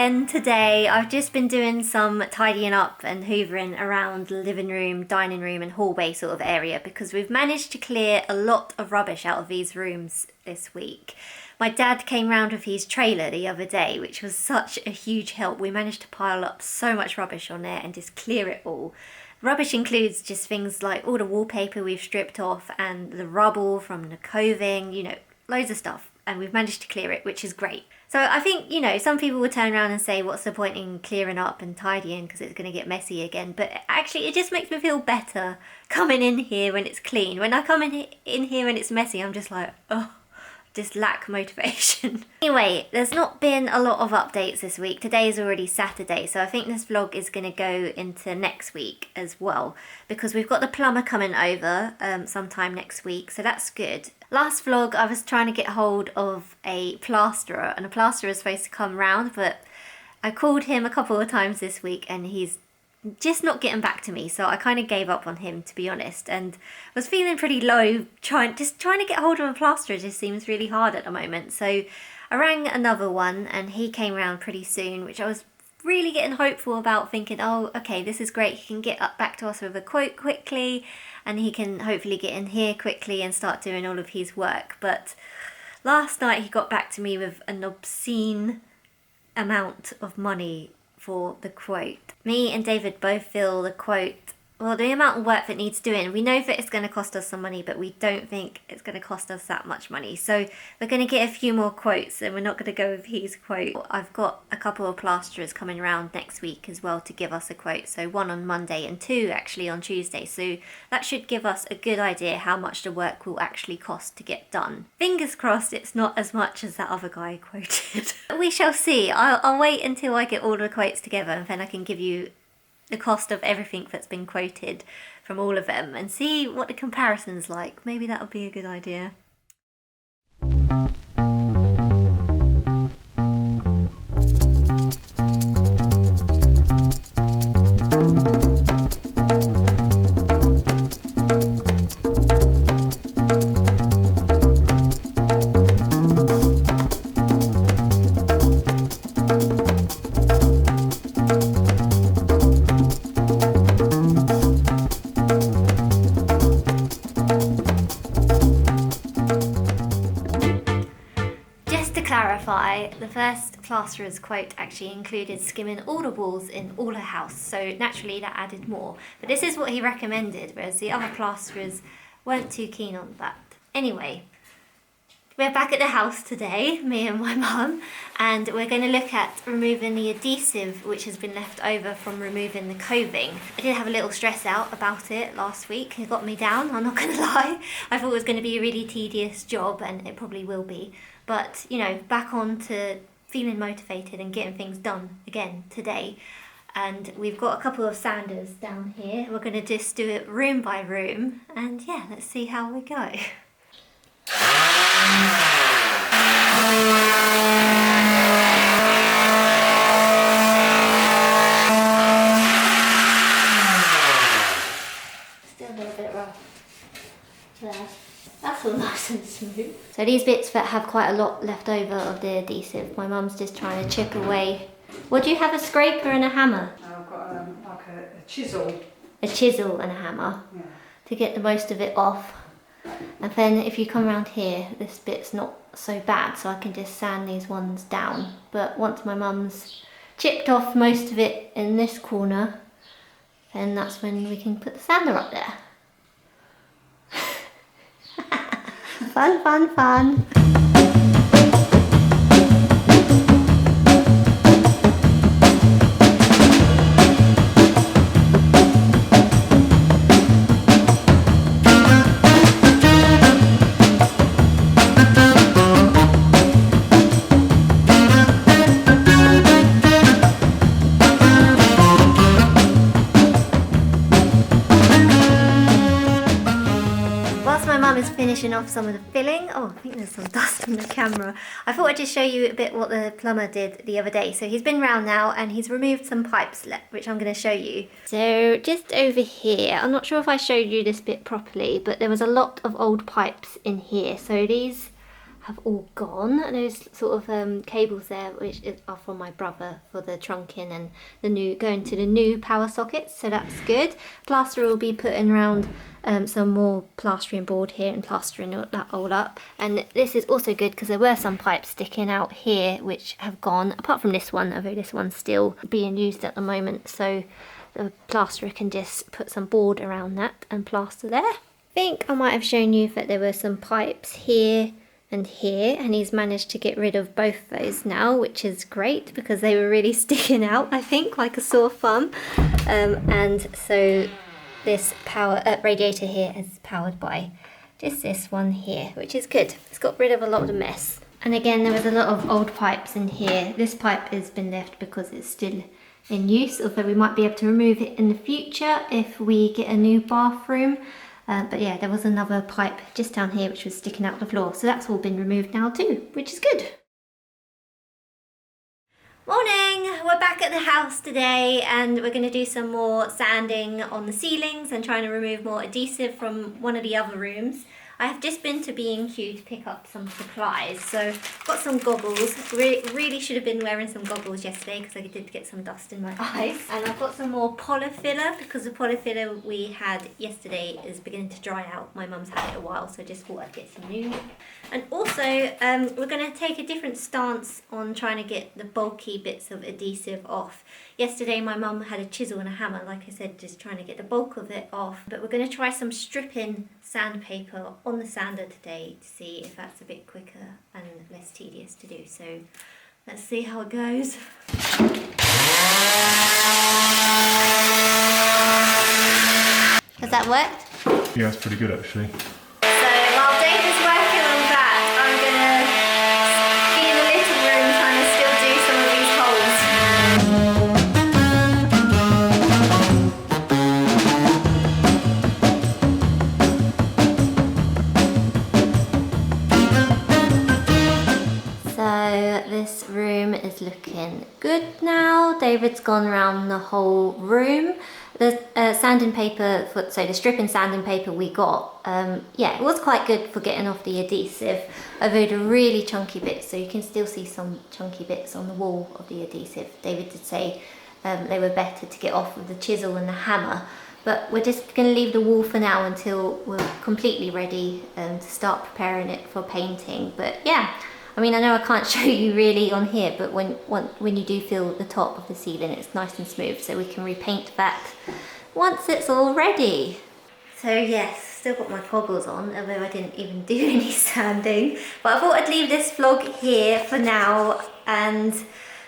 again today. I've just been doing some tidying up and hoovering around the living room, dining room and hallway sort of area because we've managed to clear a lot of rubbish out of these rooms this week. My dad came round with his trailer the other day, which was such a huge help. We managed to pile up so much rubbish on there and just clear it all. Rubbish includes just things like all the wallpaper we've stripped off and the rubble from the coving, you know, loads of stuff. And we've managed to clear it, which is great. So I think, you know, some people would turn around and say, what's the point in clearing up and tidying because it's going to get messy again. But actually, it just makes me feel better coming in here when it's clean. When I come in here when it's messy, I'm just like, oh, just lack motivation. Anyway, there's not been a lot of updates this week. Today is already Saturday, so I think this vlog is going to go into next week as well because we've got the plumber coming over sometime next week, so that's good. Last vlog I was trying to get hold of a plasterer, and a plasterer is supposed to come round, but I called him a couple of times this week and he's just not getting back to me, so I kind of gave up on him, to be honest, and was feeling pretty low. Trying to get hold of a plasterer just seems really hard at the moment, so I rang another one and he came round pretty soon, which I was really getting hopeful about, thinking, oh okay, this is great, he can get back to us with a quote quickly and he can hopefully get in here quickly and start doing all of his work. But last night he got back to me with an obscene amount of money for the quote. Me and David both feel the quote, well, the amount of work that needs doing, we know that it's going to cost us some money, but we don't think it's going to cost us that much money. So we're going to get a few more quotes and we're not going to go with his quote. I've got a couple of plasterers coming around next week as well to give us a quote. So one on Monday and two actually on Tuesday. So that should give us a good idea how much the work will actually cost to get done. Fingers crossed it's not as much as that other guy quoted. We shall see. I'll wait until I get all the quotes together and then I can give you the cost of everything that's been quoted from all of them and see what the comparison's like. Maybe that would be a good idea. The first plasterer's quote actually included skimming all the walls in all her house, so naturally that added more. But this is what he recommended, whereas the other plasterers weren't too keen on that. Anyway, we're back at the house today, me and my mum, and we're going to look at removing the adhesive which has been left over from removing the coving. I did have a little stress out about it last week. It got me down, I'm not going to lie. I thought it was going to be a really tedious job, and it probably will be. But, you know, back on to feeling motivated and getting things done again today. And we've got a couple of sanders down here. We're going to just do it room by room. And yeah, let's see how we go. Still a little bit rough. There. That's all nice and smooth. So these bits that have quite a lot left over of the adhesive, my mum's just trying to chip away. What do you have, a scraper and a hammer? I've got like a chisel. A chisel and a hammer, yeah, to get the most of it off. And then if you come around here, this bit's not so bad, so I can just sand these ones down. But once my mum's chipped off most of it in this corner, then that's when we can put the sander up there. Fun, fun, fun. Finishing off some of the filling. Oh, I think there's some dust on the camera. I thought I'd just show you a bit what the plumber did the other day. So he's been round now and he's removed some pipes, which I'm going to show you. So just over here, I'm not sure if I showed you this bit properly, but there was a lot of old pipes in here. So these have all gone. Those sort of cables there, which are from my brother for the trunking and the new going to the new power sockets, so that's good. Plasterer will be putting around some more plastering board here and plastering that all up. And this is also good because there were some pipes sticking out here which have gone, apart from this one, although this one's still being used at the moment, so the plasterer can just put some board around that and plaster there. I think I might have shown you that there were some pipes here and here, and he's managed to get rid of both those now, which is great because they were really sticking out, I think, like a sore thumb. And so this power radiator here is powered by just this one here, which is good. It's got rid of a lot of the mess. And again, there was a lot of old pipes in here. This pipe has been left because it's still in use, although we might be able to remove it in the future if we get a new bathroom. But yeah, there was another pipe just down here which was sticking out the floor, so that's all been removed now too, which is good. Morning! We're back at the house today and we're going to do some more sanding on the ceilings and trying to remove more adhesive from one of the other rooms. I have just been to B&Q to pick up some supplies, so got some goggles. Really should have been wearing some goggles yesterday because I did get some dust in my eyes. And I've got some more polyfiller because the polyfiller we had yesterday is beginning to dry out. My mum's had it a while, so I just thought I'd get some new. And also, we're going to take a different stance on trying to get the bulky bits of adhesive off. Yesterday my mum had a chisel and a hammer, like I said, just trying to get the bulk of it off. But we're going to try some stripping sandpaper on the sander today to see if that's a bit quicker and less tedious to do. So let's see how it goes. Has that worked? Yeah, it's pretty good actually. So while Dave is working on that, I'm going to be in the living room trying to still do some of these holes. So this room is looking good now. David's gone around the whole room. The sanding paper, so the stripping sanding paper we got, yeah, it was quite good for getting off the adhesive, although the really chunky bits, so you can still see some chunky bits on the wall of the adhesive. David did say they were better to get off with the chisel and the hammer, but we're just going to leave the wall for now until we're completely ready to start preparing it for painting. But yeah, I mean, I know I can't show you really on here, but when you do feel the top of the ceiling, it's nice and smooth, so we can repaint that once it's all ready. So yes, still got my goggles on, although I didn't even do any sanding. But I thought I'd leave this vlog here for now and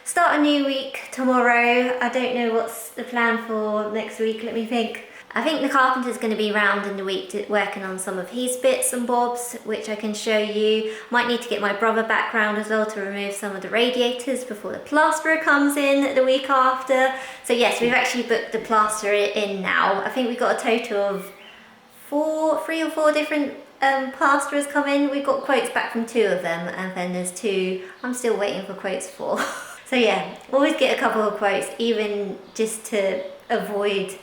start a new week tomorrow. I don't know what's the plan for next week, let me think. I think the carpenter's going to be around in the week working on some of his bits and bobs, which I can show you. Might need to get my brother back round as well to remove some of the radiators before the plasterer comes in the week after. So yes, we've actually booked the plasterer in now. I think we got a total of 3 or 4 different plasterers come in. We've got quotes back from 2 of them, and then there's 2 I'm still waiting for quotes for. So yeah, always get a couple of quotes, even just to avoid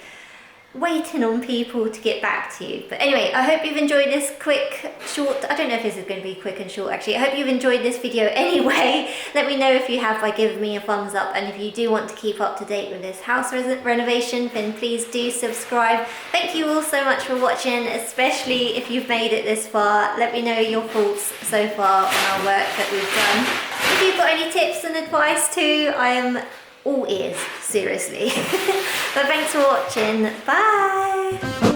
waiting on people to get back to you. But anyway, I hope you've enjoyed this quick, short, I don't know if this is going to be quick and short actually. I hope you've enjoyed this video anyway. Let me know if you have by giving me a thumbs up, and if you do want to keep up to date with this house renovation, then please do subscribe. Thank you all so much for watching, especially if you've made it this far. Let me know your thoughts so far on our work that we've done. If you've got any tips and advice too, I am all ears, seriously. But thanks for watching. Bye!